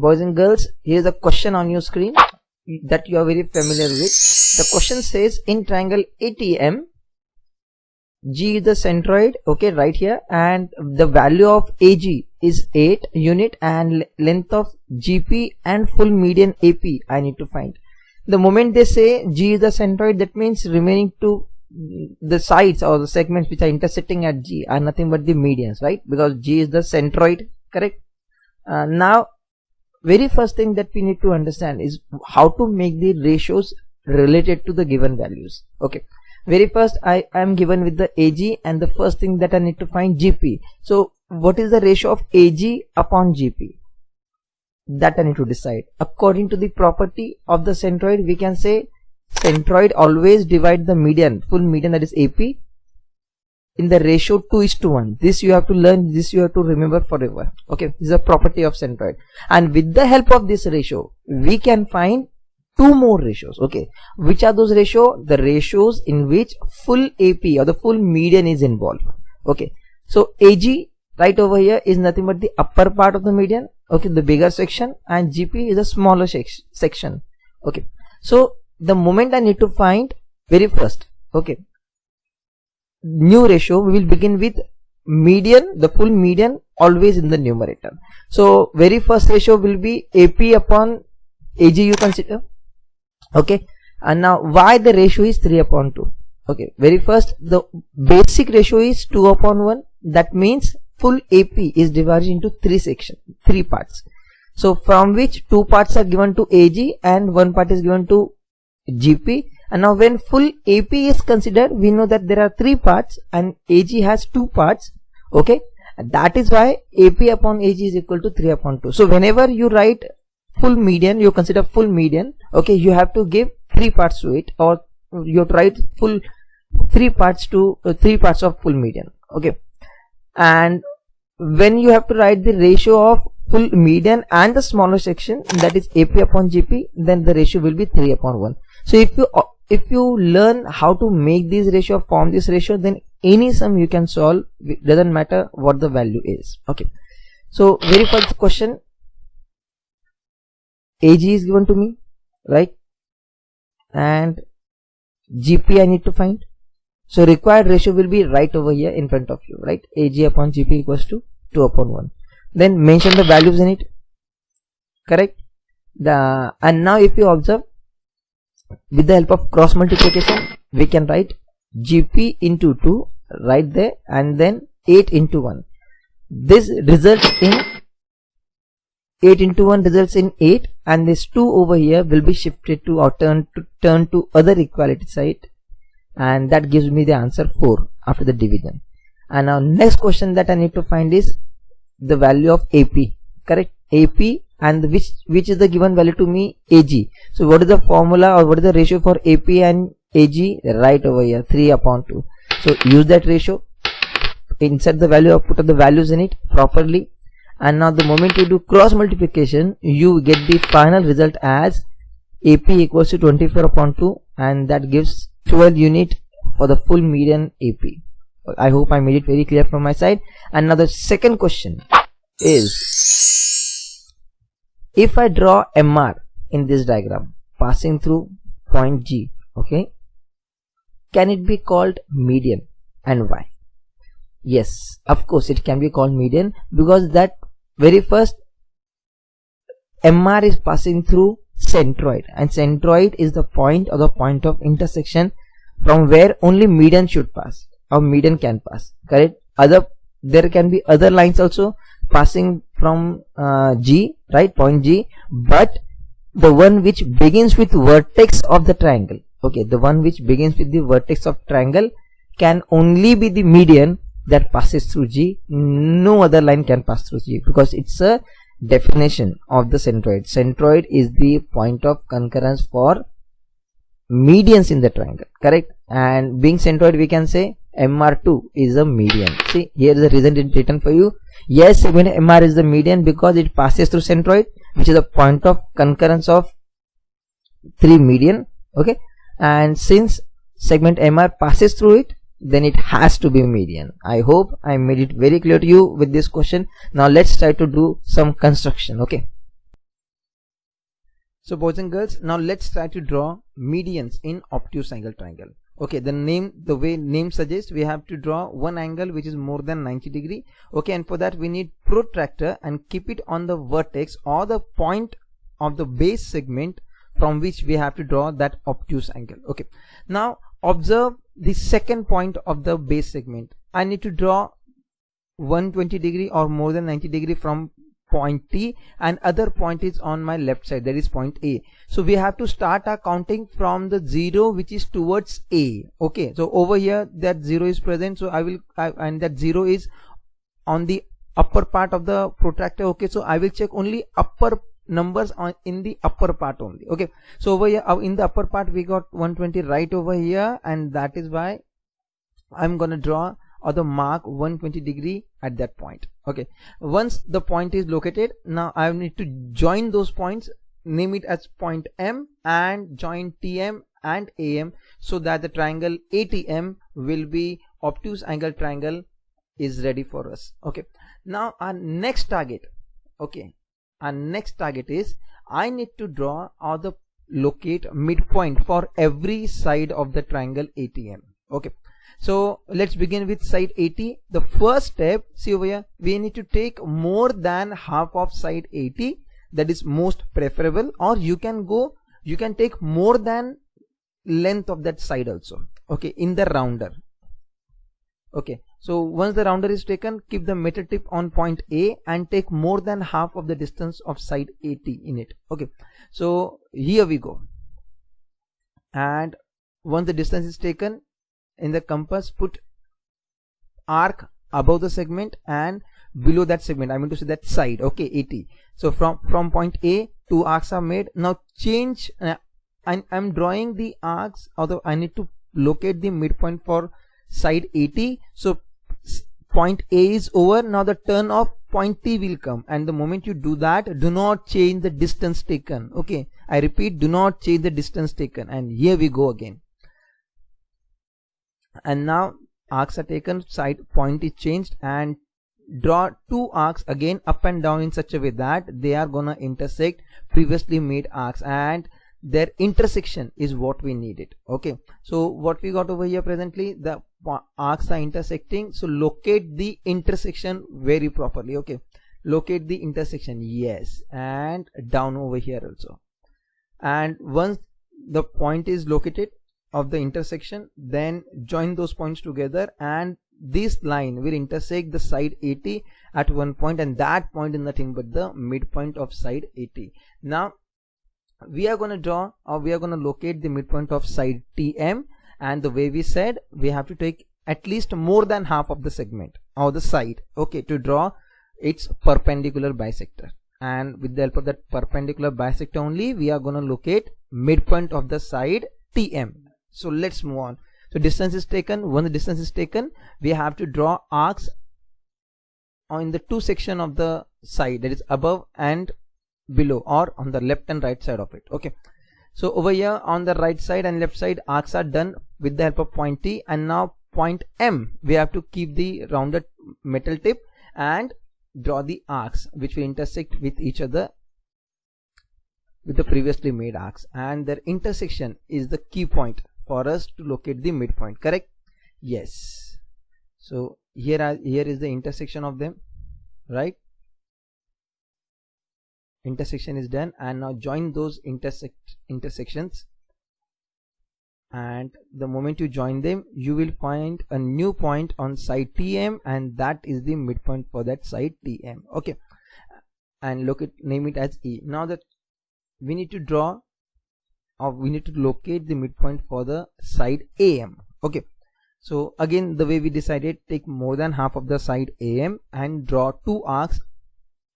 boys and girls, here's a question on your screen that you are very familiar with. The question says, in triangle ATM, G is the centroid, okay, right here, and the value of AG is 8 unit and length of GP and full median AP I need to find. The moment they say G is the centroid, that means remaining to the sides or the segments which are intersecting at G are nothing but the medians, right? Because G is the centroid, correct? Now, very first thing that we need to understand is how to make the ratios related to the given values. Okay, very first I am given with the AG, and the first thing that I need to find GP. So what is the ratio of AG upon GP? That I need to decide. According to the property of the centroid, we can say centroid always divide the median, full median, that is AP, in the ratio 2:1. This you have to learn, this you have to remember forever. Okay, this is a property of centroid, and with the help of this ratio we can find two more ratios. Okay, which are those ratios? The ratios in which full AP or the full median is involved. Okay, so AG right over here is nothing but the upper part of the median, okay, the bigger section, and GP is a smaller section. Okay, so the moment I need to find very first, okay, new ratio, we will begin with median, the full median always in the numerator. So very first ratio will be AP upon AG, you consider. Okay, and now why the ratio is 3/2? Okay, very first the basic ratio is 2/1. That means full AP is divided into three parts. So from which 2 parts are given to AG and 1 part is given to GP. And now when full AP is considered, we know that there are 3 parts and AG has 2 parts. Okay, and that is why AP upon AG is equal to 3/2. So whenever you write full median, you consider full median, okay, you have to give 3 parts to it, or you have to write full 3 parts to 3 parts of full median. Okay, and when you have to write the ratio of full median and the smaller section, that is AP upon GP, then the ratio will be 3/1. So if you learn how to make this ratio, form this ratio, then any sum you can solve, it doesn't matter what the value is. Okay, so very first question, AG is given to me, right, and GP I need to find. So required ratio will be right over here in front of you, right? AG upon GP equals to 2/1. Then mention the values in it, correct? And now if you observe, with the help of cross multiplication, we can write GP into 2 right there, and then 8 into 1. This results in 8 into 1 results in 8, and this 2 over here will be shifted to or turn to other equality side, and that gives me the answer 4 after the division. And now next question that I need to find is the value of AP, correct? AP, and which is the given value to me? AG. So what is the formula or what is the ratio for AP and AG? Right over here, 3/2. So use that ratio, insert the value or put the values in it properly, and now the moment you do cross multiplication, you get the final result as AP equals to 24/2, and that gives 12 unit for the full median AP. I hope I made it very clear from my side. And now the second question is, if I draw MR in this diagram passing through point G, okay, can it be called median, and why? Yes, of course it can be called median, because that very first MR is passing through centroid, and centroid is the point or the point of intersection from where only median should pass or median can pass, correct? There can be other lines also passing from G, right, point G, but the one which begins with vertex of the triangle, okay, the one which begins with the vertex of triangle can only be the median that passes through G. No other line can pass through G, because it's a definition of the centroid. Centroid is the point of concurrence for medians in the triangle, correct? And being centroid, we can say MR2 is a median. See, here is the reason written for you. Yes, segment MR is the median because it passes through centroid, which is a point of concurrence of 3 median. Okay, and since segment MR passes through it, then it has to be median. I hope I made it very clear to you with this question. Now let's try to do some construction. Okay, So boys and girls, now let's try to draw medians in obtuse angle triangle. Okay, the way name suggests, we have to draw one angle which is more than 90 degree. Okay, and for that we need protractor and keep it on the vertex or the point of the base segment from which we have to draw that obtuse angle. Okay, now observe the second point of the base segment. I need to draw 120 degree or more than 90 degree from point T, and other point is on my left side, that is point A. So we have to start our counting from the 0 which is towards A. Okay, so over here that 0 is present, so and that 0 is on the upper part of the protractor. Okay, so I will check only upper numbers in the upper part only. Okay, so over here in the upper part we got 120 right over here, and that is why I'm gonna draw or the mark 120 degree at that point. Okay, once the point is located, now I need to join those points, name it as point M, and join TM and AM, so that the triangle ATM will be obtuse angle triangle is ready for us. Okay, now our next target, is I need to draw or the locate midpoint for every side of the triangle ATM. Okay, so let's begin with side AT. The first step, see over here, we need to take more than half of side AT, that is most preferable, or you can take more than length of that side also. Okay, in the rounder. Okay, so once the rounder is taken, keep the metal tip on point A and take more than half of the distance of side AT in it. Okay, so here we go, and once the distance is taken, in the compass put arc above the segment and below that segment, I mean to say that side. Okay, AT. So from point A, 2 arcs are made. Now change, I'm drawing the arcs, although I need to locate the midpoint for side AT. So point A is over, now the turn of point T will come, and the moment you do that, do not change the distance taken. Okay, I repeat, do not change the distance taken. And here we go again, and now arcs are taken, side point is changed, and draw 2 arcs again up and down in such a way that they are gonna intersect previously made arcs, and their intersection is what we needed. Okay, so what we got over here presently, the arcs are intersecting, so locate the intersection very properly. Okay, locate the intersection, yes, and down over here also. And once the point is located of the intersection, then join those points together, and this line will intersect the side AT at one point, and that point is nothing but the midpoint of side AT. Now we are going to draw, or we are going to locate the midpoint of side TM, and the way we said, we have to take at least more than half of the segment or the side, okay, to draw its perpendicular bisector. And with the help of that perpendicular bisector only, we are going to locate midpoint of the side TM. So let's move on. So distance is taken. When the distance is taken, we have to draw arcs on the 2 section of the side, that is above and below, or on the left and right side of it. Okay, so over here on the right side and left side, arcs are done with the help of point T, and now point M, we have to keep the rounded metal tip and draw the arcs which will intersect with each other with the previously made arcs, and their intersection is the key point for us to locate the midpoint. Correct? Yes. So here is the intersection of them, right? Intersection is done, and now join those intersections, and the moment you join them, you will find a new point on side TM, and that is the midpoint for that side TM. Okay, and name it as E. Now that we need to draw, or we need to locate the midpoint for the side AM. Okay, so again the way we decided, take more than half of the side AM and draw 2 arcs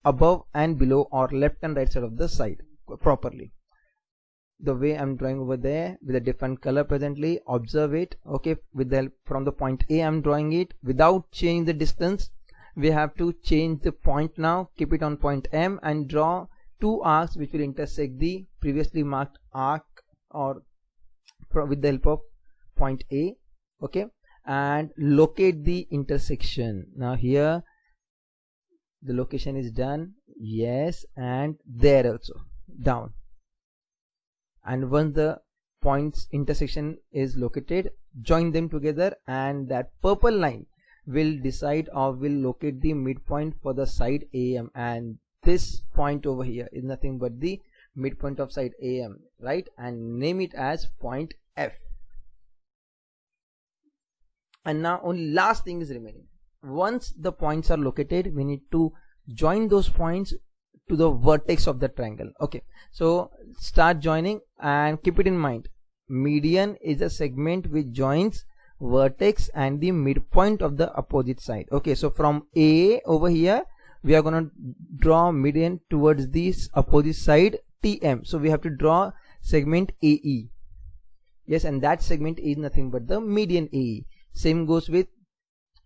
above and below, or left and right side of the side properly. The way I'm drawing over there with a different color presently, observe it. Okay, with the help from the point A, I'm drawing it without changing the distance. We have to change the point now, keep it on point M, and draw 2 arcs which will intersect the previously marked arc, or with the help of point A. Okay, and locate the intersection. Now here the location is done, yes, and there also down. and once the points intersection is located, join them together, and that purple line will decide or will locate the midpoint for the side AM, and this point over here is nothing but the midpoint of side AM, right? And name it as point F. And now only last thing is remaining. Once the points are located, we need to join those points to the vertex of the triangle. Okay, so start joining, and keep it in mind, median is a segment which joins vertex and the midpoint of the opposite side. Okay, so from A over here we are going to draw median towards this opposite side TM, so we have to draw segment AE. Yes, and that segment is nothing but the median AE. Same goes with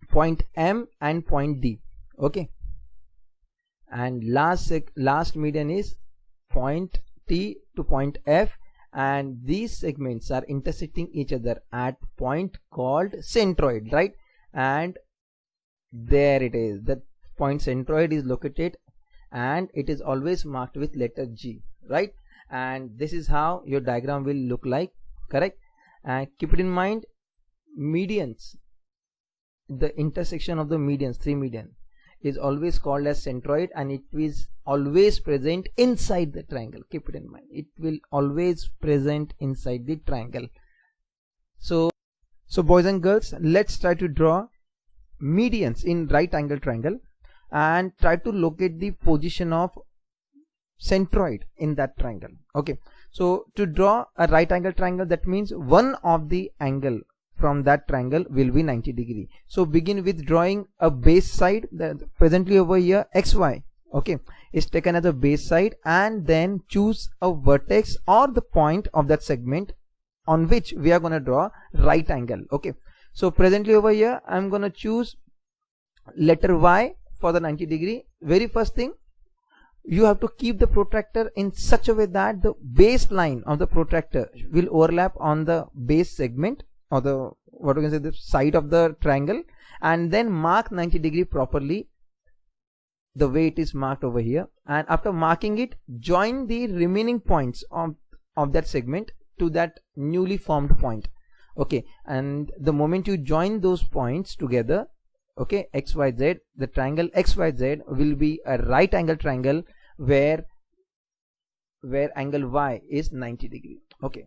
point M and point D. Okay, and last median is point T to point F, and these segments are intersecting each other at point called centroid, right? And there it is, the point centroid is located, and it is always marked with letter G, right? And this is how your diagram will look like, correct? And keep it in mind, medians, the intersection of the medians, 3 median, is always called as centroid, and it is always present inside the triangle. Keep it in mind, it will always present inside the triangle. So boys and girls, let's try to draw medians in right angle triangle and try to locate the position of centroid in that triangle. Okay, so to draw a right angle triangle, that means one of the angle from that triangle will be 90 degree. So begin with drawing a base side. Presently over here XY, okay, is taken as a base side, and then choose a vertex or the point of that segment on which we are going to draw right angle. Okay, so presently over here I'm going to choose letter Y for the 90 degree. Very first thing, you have to keep the protractor in such a way that the base line of the protractor will overlap on the base segment, or the what we can say, the side of the triangle, and then mark 90 degree properly the way it is marked over here. And after marking it, join the remaining points of that segment to that newly formed point. Okay, and the moment you join those points together, okay, XYZ, the triangle XYZ will be a right angle triangle where angle Y is 90 degree. Okay,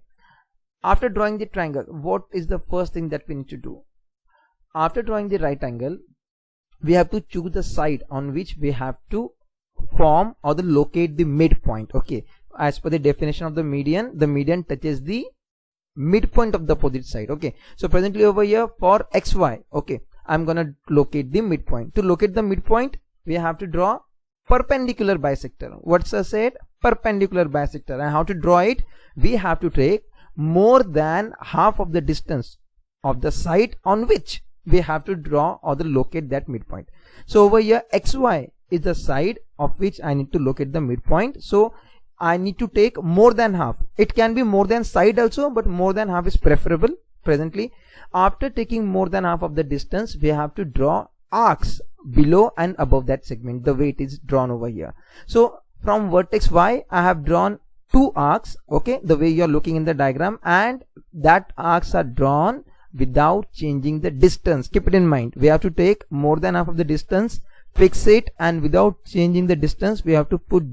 after drawing the triangle, what is the first thing that we need to do? After drawing the right angle, we have to choose the side on which we have to form or locate the midpoint. Okay, as per the definition of the median touches the midpoint of the opposite side. Okay, so presently over here for XY, okay, I'm gonna locate the midpoint. To locate the midpoint, we have to draw perpendicular bisector. What's said? Perpendicular bisector. And how to draw it? We have to take more than half of the distance of the side on which we have to draw or locate that midpoint. So over here XY is the side of which I need to locate the midpoint, so I need to take more than half. It can be more than side also, but more than half is preferable presently. After taking more than half of the distance, we have to draw arcs below and above that segment, the way it is drawn over here. So from vertex Y, I have drawn 2 arcs, okay, the way you are looking in the diagram, and that arcs are drawn without changing the distance. Keep it in mind, we have to take more than half of the distance, fix it, and without changing the distance, we have to put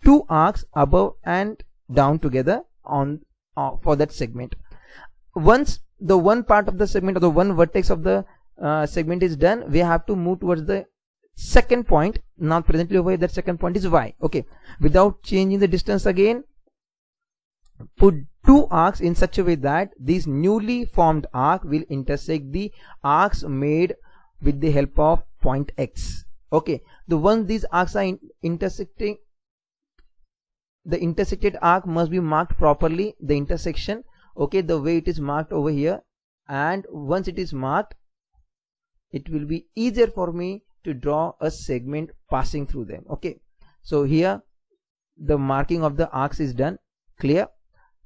2 arcs above and down together on for that segment. Once the one part of the segment or the one vertex of the segment is done, we have to move towards the second point. Now presently over here that second point is Y. Okay, without changing the distance again, put 2 arcs in such a way that this newly formed arc will intersect the arcs made with the help of point X. Okay, the once these arcs are intersecting, the intersected arc must be marked properly, the intersection, okay, the way it is marked over here. And once it is marked, it will be easier for me to draw a segment passing through them. Okay, so here the marking of the arcs is done, clear.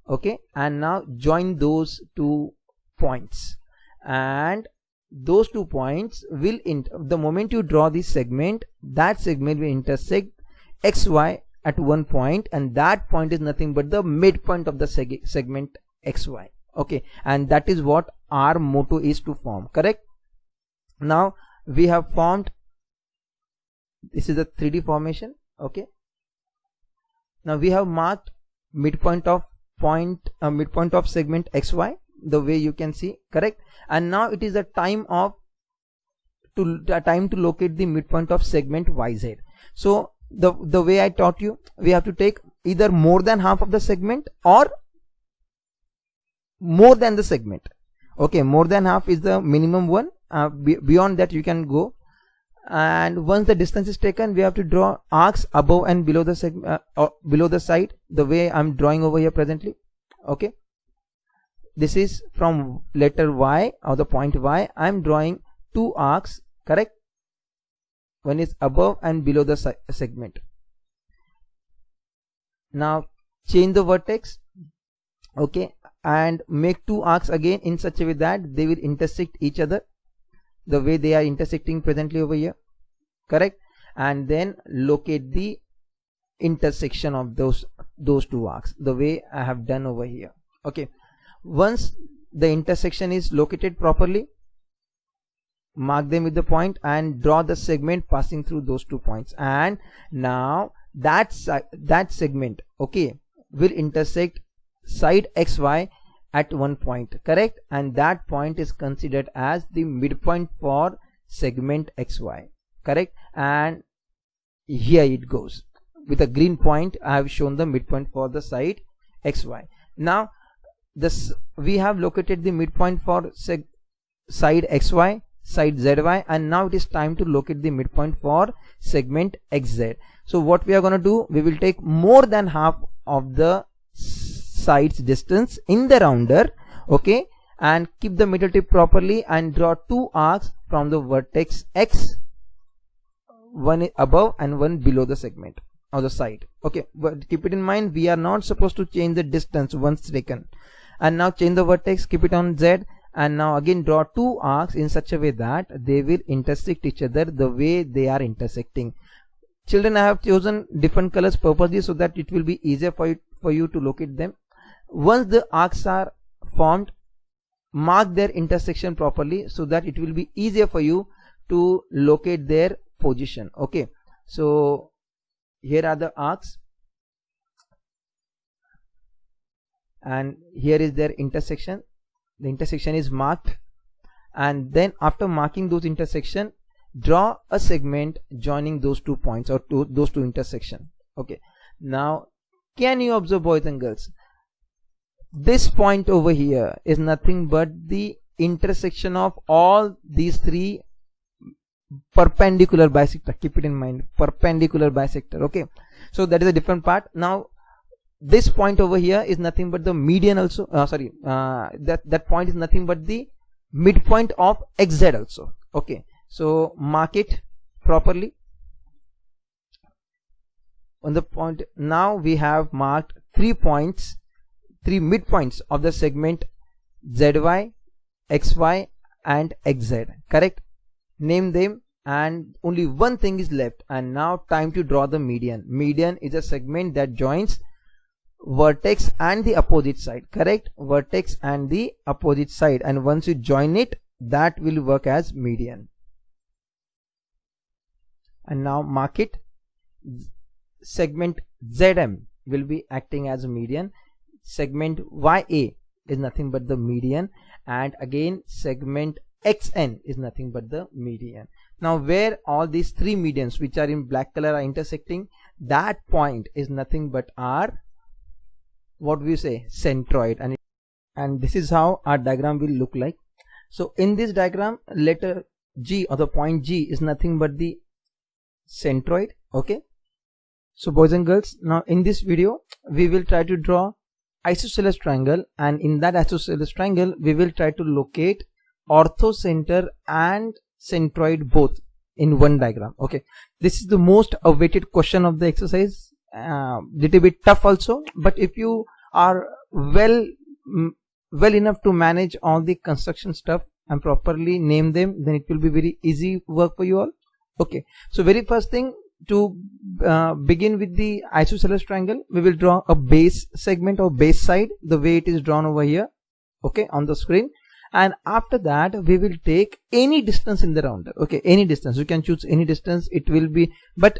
Okay, and now join those 2 points, and those 2 points will the moment you draw this segment, that segment will intersect XY at one point, and that point is nothing but the midpoint of the segment XY. Okay, and that is what our motto is to form. Correct? Now we have formed, this is a 3D formation. Okay, now we have marked midpoint of segment XY, the way you can see. Correct? And now it is a time to locate the midpoint of segment YZ. So the way I taught you, we have to take either more than half of the segment or more than the segment. Okay, more than half is the minimum one. Beyond that you can go, and once the distance is taken, we have to draw arcs above and below the segment or below the side, the way I'm drawing over here presently. Okay, this is from letter Y or the point Y. I'm drawing two arcs. Correct? One is above and below the segment. Now change the vertex. Okay, and make two arcs again in such a way that they will intersect each other, the way they are intersecting presently over here. Correct? And then locate the intersection of those two arcs, the way I have done over here. Okay, once the intersection is located properly, mark them with the point and draw the segment passing through those 2 points, and now that segment, okay, will intersect side XY at one point. Correct? And that point is considered as the midpoint for segment XY. Correct? And here it goes with a green point. I have shown the midpoint for the side XY. Now this, we have located the midpoint for side XY, side ZY, and now it is time to locate the midpoint for segment XZ. So what we are going to do, we will take more than half of the side's distance in the rounder. Okay, and keep the middle tip properly and draw two arcs from the vertex X, one above and one below the segment or the side. Okay, but keep it in mind, we are not supposed to change the distance once taken. And now change the vertex, keep it on Z, and now again draw two arcs in such a way that they will intersect each other the way they are intersecting. Children, I have chosen different colors purposely so that it will be easier for you to locate them. Once the arcs are formed, mark their intersection properly so that it will be easier for you to locate their position. Okay, so here are the arcs and here is their intersection. The intersection is marked, and then after marking those intersection, draw a segment joining those 2 points or those two intersections. Okay, now can you observe, boys and girls, this point over here is nothing but the intersection of all these three perpendicular bisector. Keep it in mind, perpendicular bisector. Okay, so that is a different part. Now this point over here is nothing but the median also. That point is nothing but the midpoint of XZ also. Okay, so mark it properly on the point. Now we have marked 3 points, 3 midpoints of the segment ZY, XY and XZ. Correct? Name them, and only one thing is left, and now time to draw the median. Median is a segment that joins vertex and the opposite side. Correct? Vertex and the opposite side, and once you join it, that will work as median. And now mark it. Segment ZM will be acting as a median. Segment YA is nothing but the median, and again segment XN is nothing but the median. Now where all these 3 medians which are in black color are intersecting, that point is nothing but our, what we say, centroid, and this is how our diagram will look like. So in this diagram, letter G or the point G is nothing but the centroid. Okay, so boys and girls, now in this video we will try to draw isosceles triangle, and in that isosceles triangle we will try to locate orthocenter and centroid both in one diagram. Okay, this is the most awaited question of the exercise. Little bit tough also, but if you are well enough to manage all the construction stuff and properly name them, then it will be very easy work for you all. Okay, so very first thing, to begin with the isosceles triangle, we will draw a base segment or base side the way it is drawn over here, okay, on the screen. And after that we will take any distance in the rounder, okay, any distance. You can choose any distance. It will be, but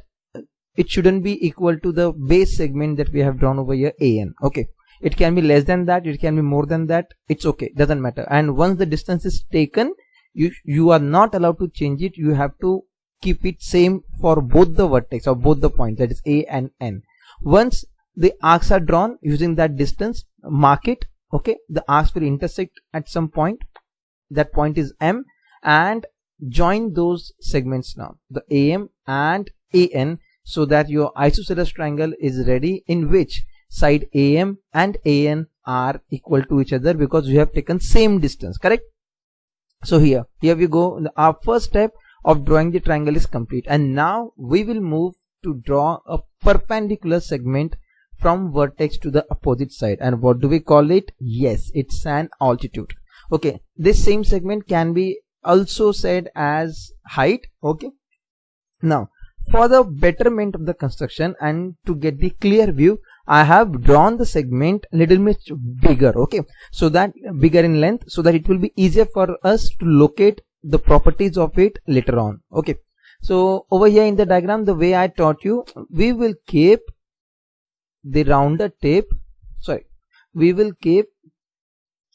it shouldn't be equal to the base segment that we have drawn over here, AN, okay. It can be less than that, it can be more than that, it's okay, doesn't matter. And once the distance is taken, you are not allowed to change it. You have to keep it same for both the vertex or both the points, that is A and N. Once the arcs are drawn using that distance, mark it, okay. The arcs will intersect at some point, that point is M, and join those segments now, the AM and AN, so that your isosceles triangle is ready, in which side AM and AN are equal to each other because we have taken same distance, correct? So here we go. Our first step of drawing the triangle is complete, and now we will move to draw a perpendicular segment from vertex to the opposite side. And what do we call it? Yes, it's an altitude, okay. This same segment can be also said as height, okay. Now for the betterment of the construction and to get the clear view, I have drawn the segment a little bit bigger, okay, so that bigger in length, so that it will be easier for us to locate the properties of it later on, okay. So over here in the diagram, the way I taught you, we will keep the rounder tip, we will keep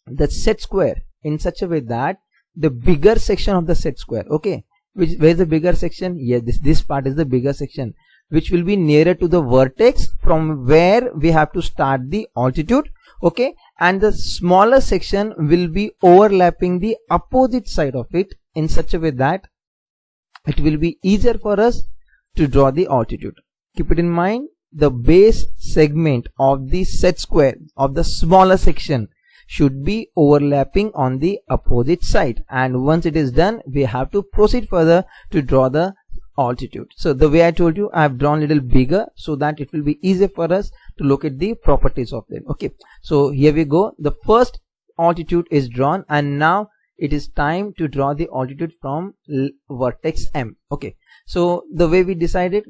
the set square in such a way that the bigger section of the set square, okay, where is the bigger section? Yes, this part is the bigger section, which will be nearer to the vertex from where we have to start the altitude, okay, and the smaller section will be overlapping the opposite side of it in such a way that it will be easier for us to draw the altitude. Keep it in mind, the base segment of the set square of the smaller section should be overlapping on the opposite side, and once it is done, we have to proceed further to draw the altitude. So the way I told you, I have drawn a little bigger so that it will be easier for us to look at the properties of them, okay. So here we go, the first altitude is drawn, and now it is time to draw the altitude from vertex M, okay. So the way we decided,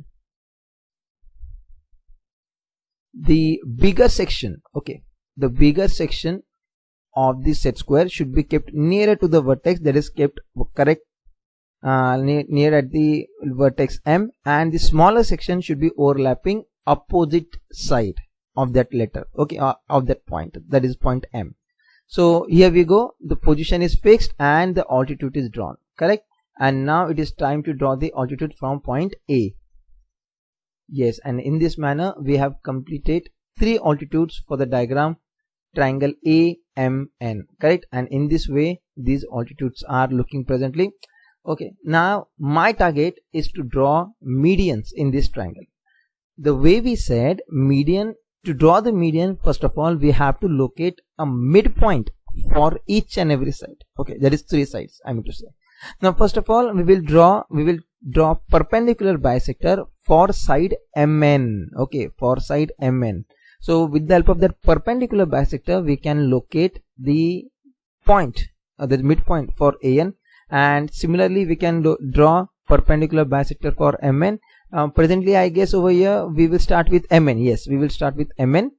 the bigger section, okay, the bigger section of the set square should be kept nearer to the vertex, that is kept correct near at the vertex M, and the smaller section should be overlapping opposite side of that letter, okay, of that point, that is point M. So here we go, the position is fixed and the altitude is drawn, correct. And now it is time to draw the altitude from point A. Yes, and in this manner we have completed 3 altitudes for the diagram triangle AMN, correct. And in this way these altitudes are looking presently, okay. Now my target is to draw medians in this triangle. The way we said median, to draw the median, first of all we have to locate a midpoint for each and every side, okay, that is 3 sides I mean to say. Now first of all we will draw perpendicular bisector for side MN, okay, for side MN. So with the help of that perpendicular bisector we can locate the point, the midpoint for AN, and similarly we can draw perpendicular bisector for MN. Presently I guess over here we will start with MN. Yes, we will start with MN.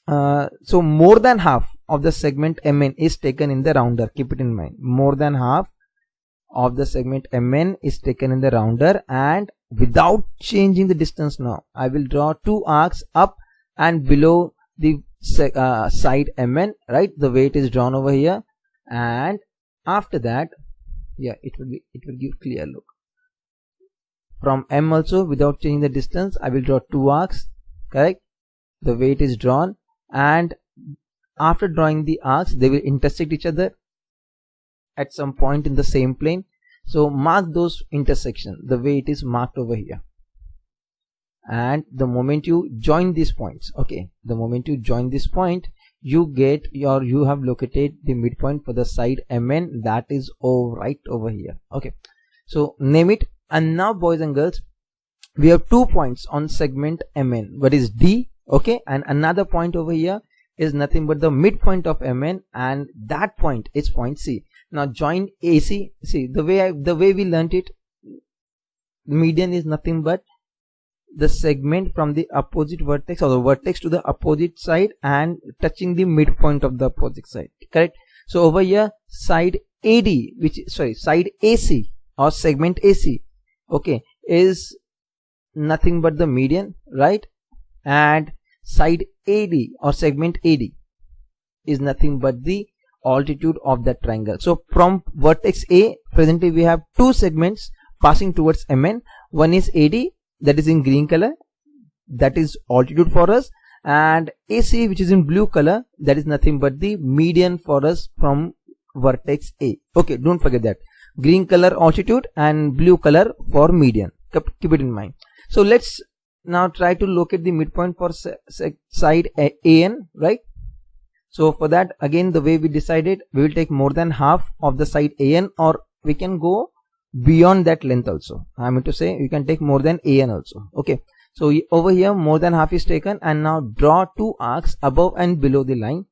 So more than half of the segment MN is taken in the rounder, keep it in mind, more than half of the segment MN is taken in the rounder. And without changing the distance, now I will draw 2 arcs up and below the side MN, right, the way it is drawn over here. And after that, yeah, it will give clear look. From M also, without changing the distance, I will draw 2 arcs, correct, the way it is drawn. And after drawing the arcs, they will intersect each other at some point in the same plane. So mark those intersections the way it is marked over here. And the moment you join these points, okay, the moment you join this point, you have located the midpoint for the side MN, that is right over here, okay. So name it. And now boys and girls, we have 2 points on segment MN, what is D, okay, and another point over here is nothing but the midpoint of MN, and that point is point C. Now join AC. See, the way we learnt it, median is nothing but the segment from the opposite vertex or the vertex to the opposite side and touching the midpoint of the opposite side, correct? So over here side AD, side AC or segment AC, okay, is nothing but the median, right? And side AD or segment AD is nothing but the altitude of that triangle. So from vertex A, presently we have two segments passing towards MN. One is AD, that is in green color, that is altitude for us, and AC, which is in blue color, that is nothing but the median for us from vertex A. Okay, don't forget that. Green color altitude and blue color for median. Keep it in mind. So let's now try to locate the midpoint for side AN, right? So for that, again, the way we decided, we will take more than half of the side AN, or we can go beyond that length also. I mean to say you can take more than AN also. Okay, so over here more than half is taken, and now draw two arcs above and below the line,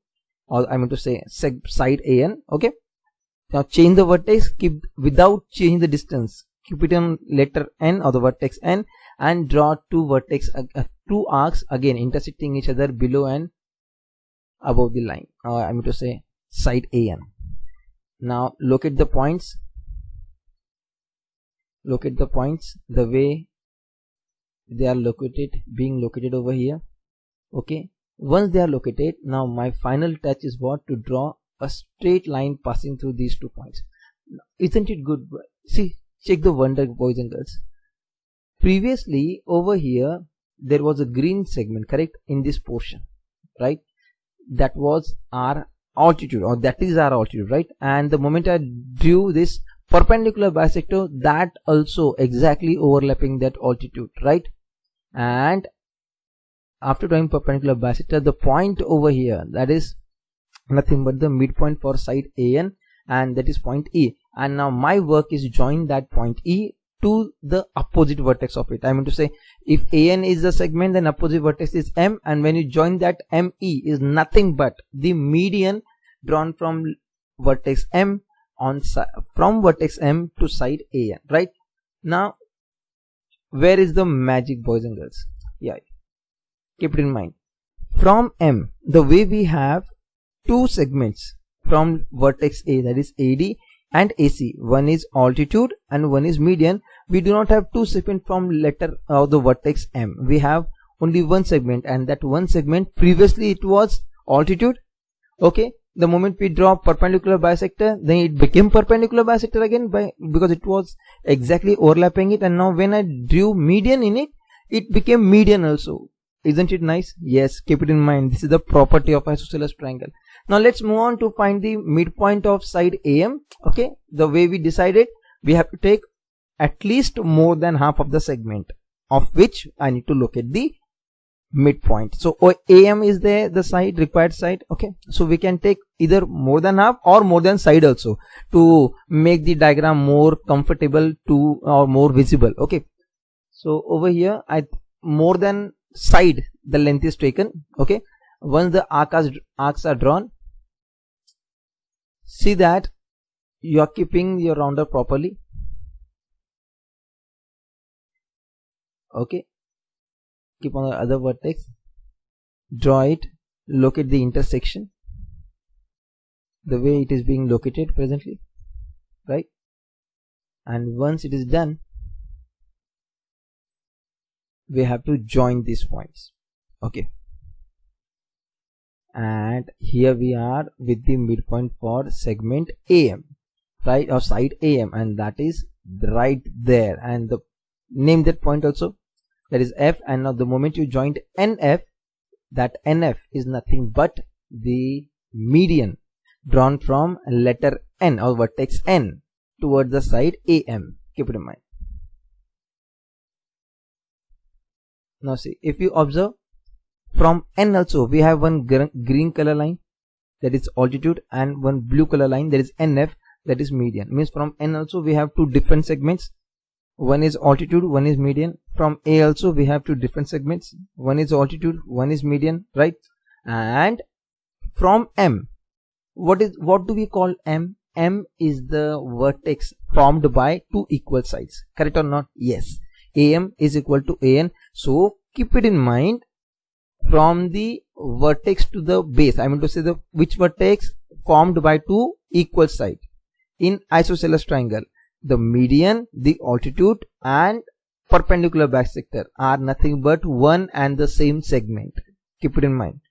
or I mean to say side AN. Okay, now change the vertex, keep without changing the distance, keep it on letter N or the vertex N, and draw two arcs again intersecting each other below and above the line, I mean to say side AN. Now locate the points. Locate the points the way they are being located over here. Okay, once they are located, now my final touch is what? To draw a straight line passing through these 2 points. Isn't it good? See, check the wonder, boys and girls. Previously over here there was a green segment, correct, in this portion, right? That was our altitude, or that is our altitude, right? And the moment I drew this perpendicular bisector, that also exactly overlapping that altitude, right? And after drawing perpendicular bisector, the point over here, that is nothing but the midpoint for side AN, and that is point E. And now my work is join that point E to the opposite vertex of it. I mean to say, if AN is the segment, then opposite vertex is M, and when you join that, ME is nothing but the median drawn from vertex M from vertex M to side AN, right? Now where is the magic, boys and girls? Yeah, keep it in mind. From M, the way we have two segments from vertex A, that is AD and AC, one is altitude and one is median. We do not have two segments from letter of the vertex M. We have only one segment, and that one segment previously it was altitude. Okay, the moment we draw perpendicular bisector, then it became perpendicular bisector again because it was exactly overlapping it, and now when I drew median in it, it became median also. Isn't it nice? Yes, keep it in mind. This is the property of isosceles triangle. Now let's move on to find the midpoint of side AM. Okay, the way we decided, we have to take at least more than half of the segment, of which I need to locate the midpoint. So AM is there, the side, required side. Okay, so we can take either more than half or more than side also to make the diagram more comfortable to or more visible. Okay, so over here more than side the length is taken. Okay, once the arcs are drawn, see that you are keeping your rounder properly. Okay, keep on the other vertex, draw it, locate the intersection the way it is being located presently, right? And once it is done, we have to join these points. Okay, and here we are with the midpoint for segment AM, right, or side AM, and that is right there, and name that point also, that is F. And now the moment you joined NF, that NF is nothing but the median drawn from letter N or vertex N towards the side AM. Keep it in mind. Now see, if you observe, from N also we have one green color line, that is altitude, and one blue color line, that is NF, that is median. Means from N also we have two different segments, one is altitude, one is median. From A also we have two different segments, one is altitude, one is median, right? And from M, what do we call M? M is the vertex formed by two equal sides, correct or not? Yes. AM is equal to AN. So keep it in mind, from the vertex to the base, I mean to say the which vertex formed by two equal sides in isosceles triangle, the median, the altitude and perpendicular bisector are nothing but one and the same segment. Keep it in mind.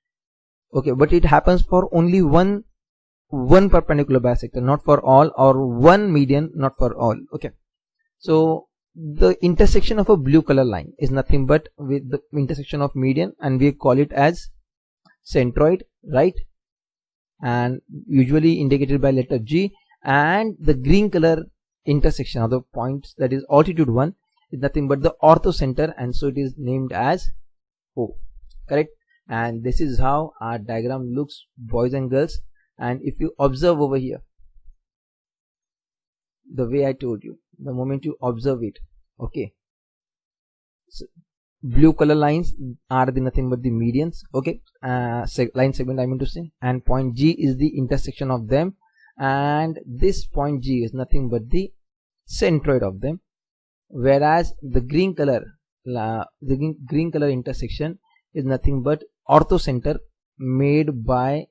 Okay, but it happens for only one perpendicular bisector, not for all, or one median, not for all. Okay, so the intersection of a blue color line is nothing but with the intersection of median, and we call it as centroid, right? And usually indicated by letter G. And the green color intersection of the points, that is altitude 1, is nothing but the orthocenter, and so it is named as O. Correct? And this is how our diagram looks, boys and girls. And if you observe over here, the way I told you, the moment you observe it, okay, so blue color lines are the nothing but the medians, okay, line segment I mean to say, and point G is the intersection of them, and this point G is nothing but the centroid of them, whereas the green color intersection is nothing but orthocenter made by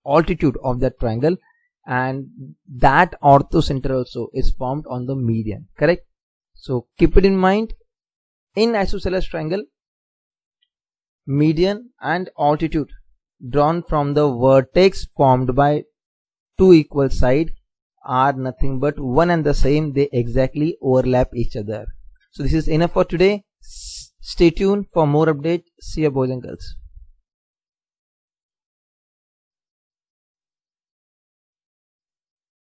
altitude of that triangle, and that orthocenter also is formed on the median. Correct? So keep it in mind, in isosceles triangle, median and altitude drawn from the vertex formed by two equal sides are nothing but one and the same. They exactly overlap each other. So this is enough for today. Stay tuned for more updates. See you, boys and girls.